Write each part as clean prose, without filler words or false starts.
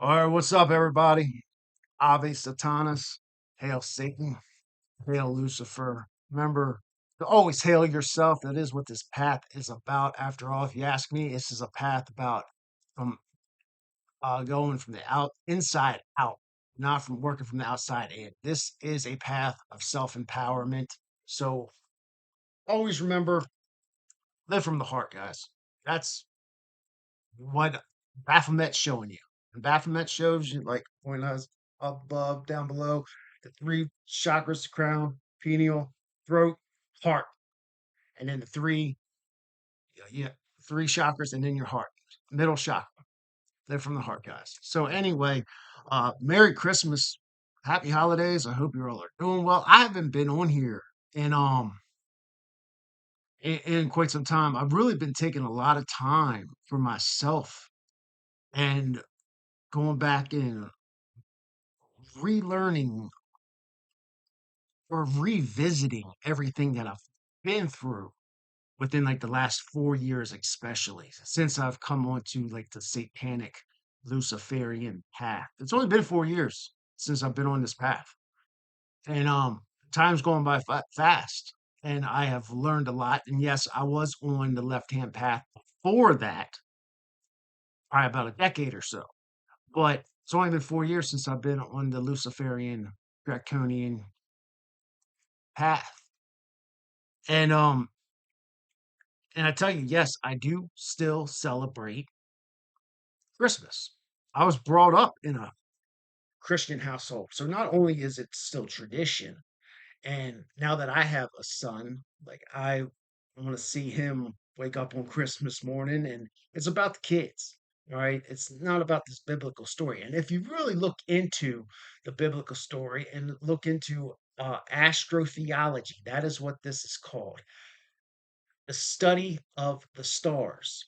All right, what's up, everybody? Ave Satanas, hail Satan, hail Lucifer. Remember to always hail yourself. That is what this path is about. After all, if you ask me, this is a path about from going from the inside out, not from working from the outside in. This is a path of self empowerment. So always remember, live from the heart, guys. That's what Baphomet's showing you. And Baphomet shows you, like when I was above, down below, the three chakras: crown, pineal, throat, heart, and then the yeah, three chakras, and then your heart, middle chakra. They're from the heart, guys. So anyway, Merry Christmas, Happy Holidays. I hope you all are doing well. I haven't been on here in in quite some time. I've really been taking a lot of time for myself and going back and relearning or revisiting everything that I've been through within like the last 4 years, especially since I've come onto like the satanic Luciferian path. It's only been 4 years since I've been on this path, and time's going by fast, and I have learned a lot. And yes, I was on the left hand path before that, probably about a decade or so, but it's only been 4 years since I've been on the Luciferian draconian path. And and I tell you, yes, I do still celebrate Christmas. I was brought up in a Christian household. So not only is it still tradition, and now that I have a son, like I want to see him wake up on Christmas morning, and it's about the kids. All right. It's not about this biblical story. And if you really look into the biblical story and look into astrotheology, that is what this is called, the study of the stars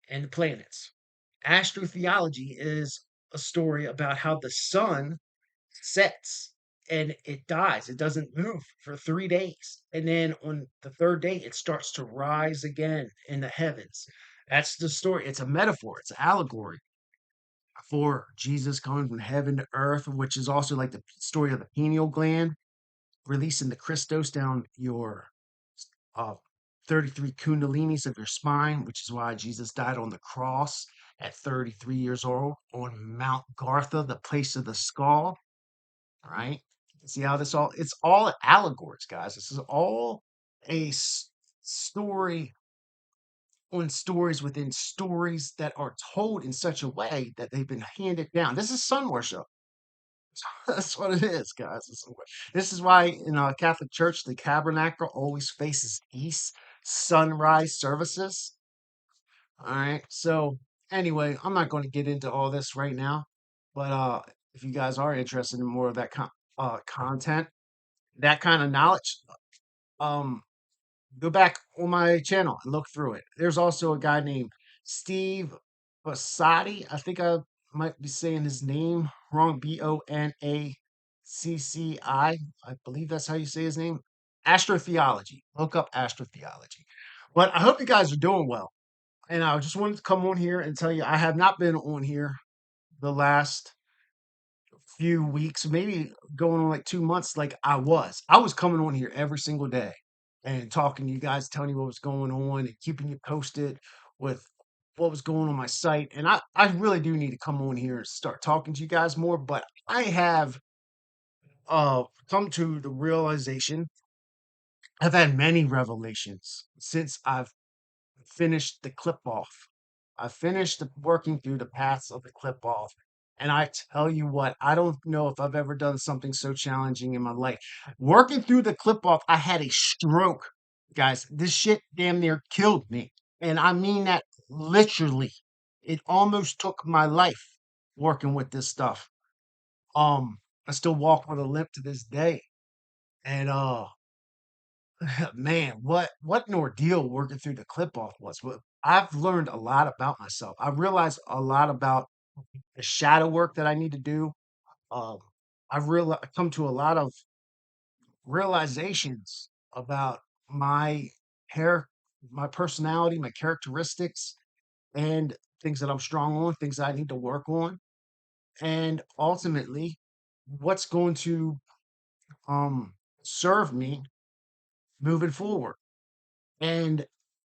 and the planets. Astrotheology is a story about how the sun sets and it dies. It doesn't move for 3 days. And then on the third day, it starts to rise again in the heavens. That's the story. It's a metaphor, it's an allegory for Jesus coming from heaven to earth, which is also like the story of the pineal gland releasing the Christos down your uh, 33 kundalinis of your spine, which is why Jesus died on the cross at 33 years old on Mount Gartha, the place of the skull. All right. See how it's all allegories, guys. This is all a story on stories within stories that are told in such a way that they've been handed down. This is sun worship. That's what it is, guys. This is why in our Catholic Church, the tabernacle always faces east, sunrise services. All right. So anyway, I'm not going to get into all this right now, but if you guys are interested in more of that content, that kind of knowledge, um, go back on my channel and look through it. There's also a guy named Steve Basati. I think I might be saying his name wrong. Bonacci. I believe that's how you say his name. Astrotheology. Look up astrotheology. But I hope you guys are doing well. And I just wanted to come on here and tell you I have not been on here the last few weeks, maybe going on like 2 months, like I was coming on here every single day and talking to you guys, telling you what was going on and keeping you posted with what was going on my site. And I really do need to come on here and start talking to you guys more. But I have come to the realization, I've had many revelations since I've finished the clip off. I finished working through the paths of the clip off. And I tell you what, I don't know if I've ever done something so challenging in my life. Working through the clip off, I had a stroke, guys. This shit damn near killed me. And I mean that literally. It almost took my life working with this stuff. I still walk with a limp to this day. And man, what an ordeal working through the clip off was. But I've learned a lot about myself. I've realized a lot about the shadow work that I need to do. Um, I've come to a lot of realizations about my hair, my personality, my characteristics, and things that I'm strong on, things that I need to work on. and ultimately what's going to um serve me moving forward. And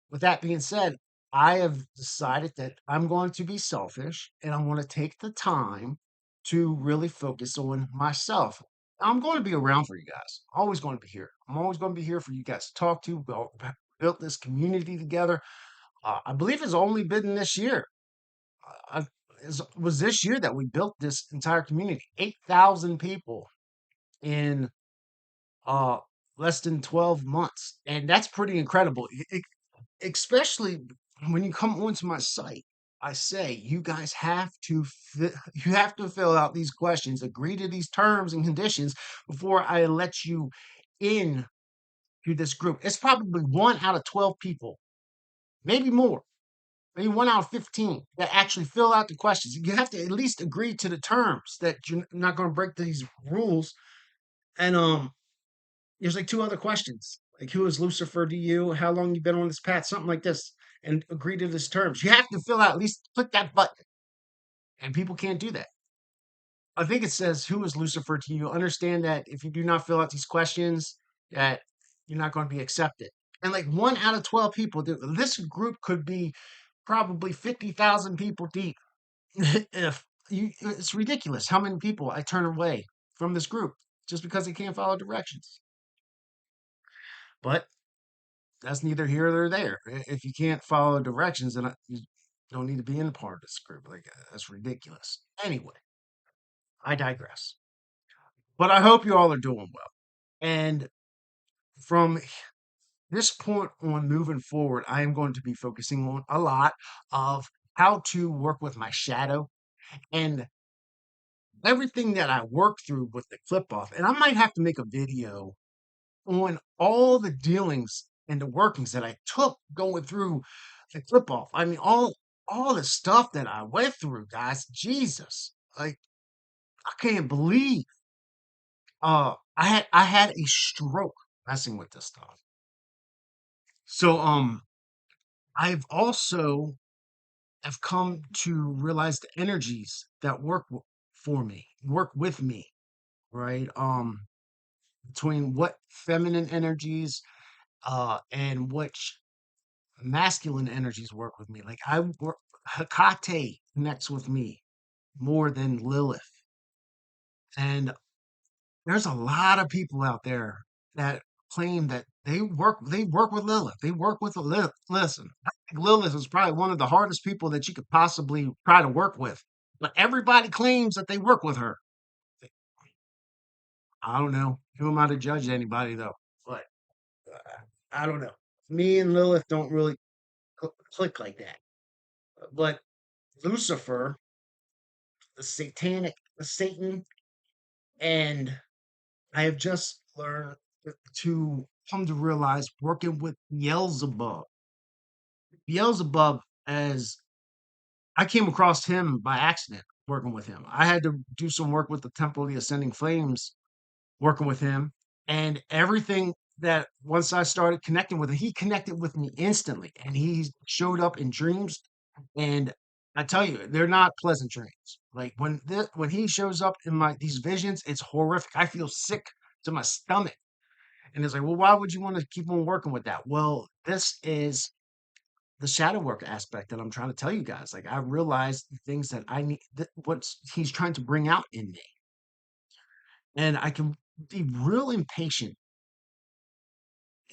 with that being said, I have decided that I'm going to be selfish and I want to take the time to really focus on myself. I'm going to be around for you guys. Always going to be here. I'm always going to be here for you guys to talk to. We all built this community together. I believe it's only been this year. Was this year that we built this entire community. 8,000 people in uh, less than 12 months. And that's pretty incredible. Especially when you come onto my site, I say you guys have to you have to fill out these questions, agree to these terms and conditions before I let you in to this group. It's probably 1 out of 12 people, maybe more, maybe 1 out of 15 that actually fill out the questions. You have to at least agree to the terms that you're not going to break these rules. And there's like two other questions, like who is Lucifer to you? How long you been on this path? Something like this, and agree to these terms. You have to fill out at least click that button, and people can't do that. I think it says who is Lucifer to you. Understand that if you do not fill out these questions, that you're not going to be accepted. And like 1 out of 12 people, this group could be probably 50,000 people deep. If you, it's ridiculous how many people I turn away from this group just because they can't follow directions. But that's neither here nor there. If you can't follow directions, then you don't need to be in part of this group. Like that's ridiculous. Anyway, I digress. But I hope you all are doing well. And from this point on moving forward, I am going to be focusing on a lot of how to work with my shadow and everything that I work through with the clip off. And I might have to make a video on all the dealings and the workings that I took going through the clip off. I mean, all the stuff that I went through, guys. Jesus, like I can't believe. I had a stroke messing with this stuff. So I've also have come to realize the energies that for me, work with me, right? Between what feminine energies and which masculine energies work with me. Like I work, Hecate connects with me more than Lilith. And there's a lot of people out there that claim that they work with Lilith. They work with Lilith. Listen, I think Lilith is probably one of the hardest people that you could possibly try to work with. But everybody claims that they work with her. I don't know. Who am I to judge anybody though? But I don't know. Me and Lilith don't really click like that. But Lucifer, the Satan, and I have just learned to come to realize working with Beelzebub. Beelzebub, as I came across him by accident working with him. I had to do some work with the Temple of the Ascending Flames working with him. And everything that once I started connecting with him, he connected with me instantly. And he showed up in dreams. And I tell you, they're not pleasant dreams. Like when he shows up in my these visions, it's horrific. I feel sick to my stomach. And it's like, well, why would you want to keep on working with that? Well, this is the shadow work aspect that I'm trying to tell you guys. Like I realized the things that I need, what he's trying to bring out in me, and I can be real impatient,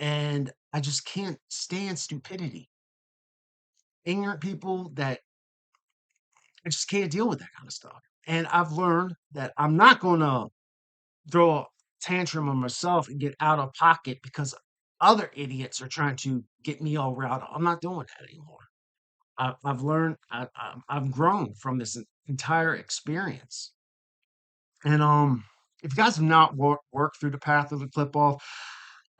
and I just can't stand stupidity, ignorant people that I just can't deal with that kind of stuff. And I've learned that I'm not going to throw a tantrum on myself and get out of pocket because other idiots are trying to get me all riled up. I'm not doing that anymore. I've learned, I've grown from this entire experience. And if you guys have not worked through the path of the clip off,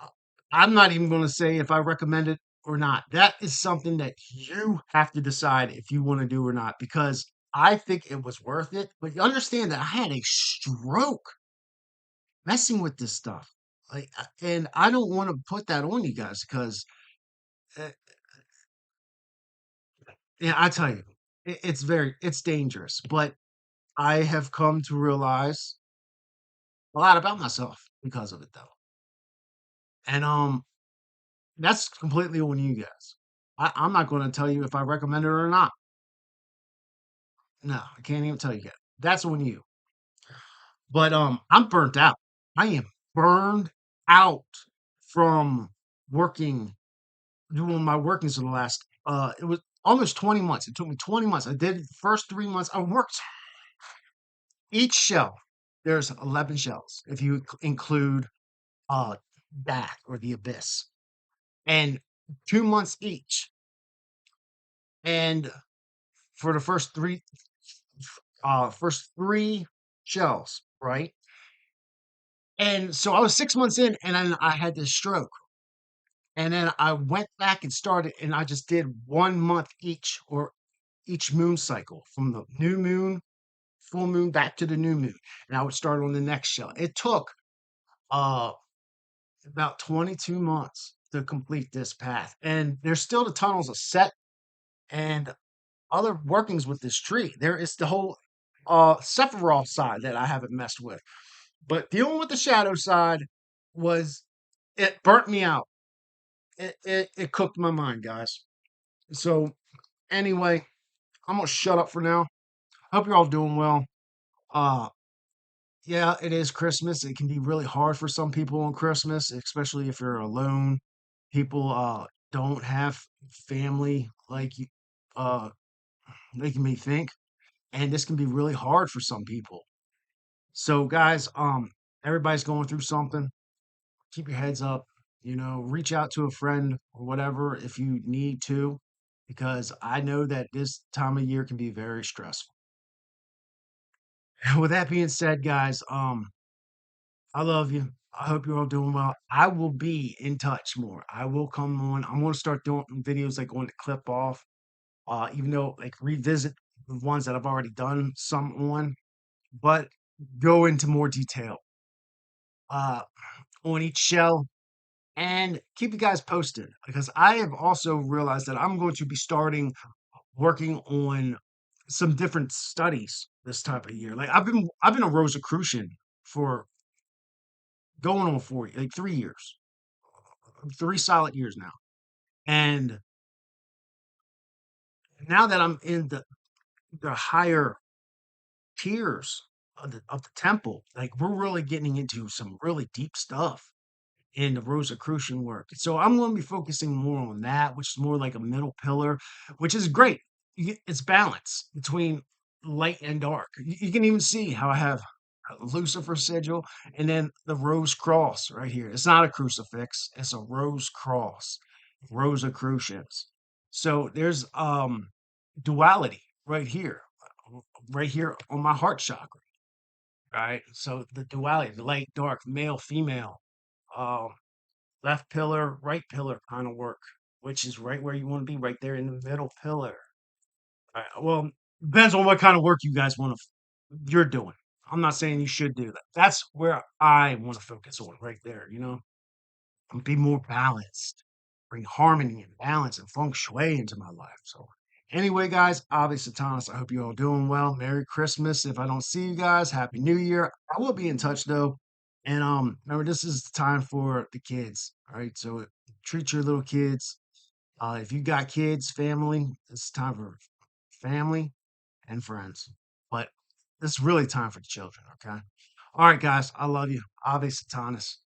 uh, I'm not even going to say if I recommend it or not. That is something that you have to decide if you want to do or not, because I think it was worth it. But you understand that I had a stroke messing with this stuff. Like, and I don't want to put that on you guys because, uh, yeah, I tell you, it's dangerous. But I have come to realize a lot about myself because of it though. And that's completely on you guys. I'm not going to tell you if I recommend it or not. No, I can't even tell you yet. That's on you. But I'm burnt out. I am burned out from working, doing my workings for the last it was almost 20 months. It took me 20 months. I did the first 3 months. I worked each shell. There's 11 shells if you include uh that or the abyss. And 2 months each. And for the first three shells, right? And so I was 6 months in, and then I had this stroke. And then I went back and started, and I just did 1 month each, or each moon cycle from the new moon, full moon back to the new moon. And I would start on the next shell. It took uh about 22 months to complete this path. And there's still the tunnels are set and other workings with this tree. There is the whole Sephiroth side that I haven't messed with. But dealing with the shadow side was it burnt me out. It cooked my mind, guys. So anyway, I'm gonna shut up for now. Hope you're all doing well. Uh yeah, it is Christmas. It can be really hard for some people on Christmas, especially if you're alone. People don't have family like you making me think. And this can be really hard for some people. So guys, everybody's going through something. Keep your heads up, reach out to a friend or whatever if you need to, because I know that this time of year can be very stressful. With that being said, guys, I love you. I hope you're all doing well. I will be in touch more. I will come on. I'm gonna start doing videos like on the Qliphoth, even though like revisit the ones that I've already done some on, but go into more detail uh on each shell and keep you guys posted because I have also realized that I'm going to be starting working on some different studies this type of year. Like I've been a Rosicrucian for going on 3 years, 3 solid years now. And now that I'm in the higher tiers of the temple, like we're really getting into some really deep stuff in the Rosicrucian work. So I'm going to be focusing more on that, which is more like a middle pillar, which is great. It's balance between light and dark. You can even see how I have a Lucifer sigil and then the rose cross right here. It's not a crucifix, it's a rose cross, Rosicrucians. So there's duality right here on my heart chakra, right? So the duality, the light, dark, male, female, um, left pillar, right pillar kind of work, which is right where you want to be, right there in the middle pillar. Right. Well, depends on what kind of work you guys want to you're doing. I'm not saying you should do that. That's where I want to focus on right there, and be more balanced, bring harmony and balance and feng shui into my life. So anyway, guys, obviously Thomas, I hope you're all doing well. Merry Christmas. If I don't see you guys, Happy New Year. I will be in touch though. And remember this is the time for the kids. All right. So treat your little kids. If you got kids, family, it's time for family and friends. But this is really time for the children, okay? All right, guys, I love you. Ave Satanas.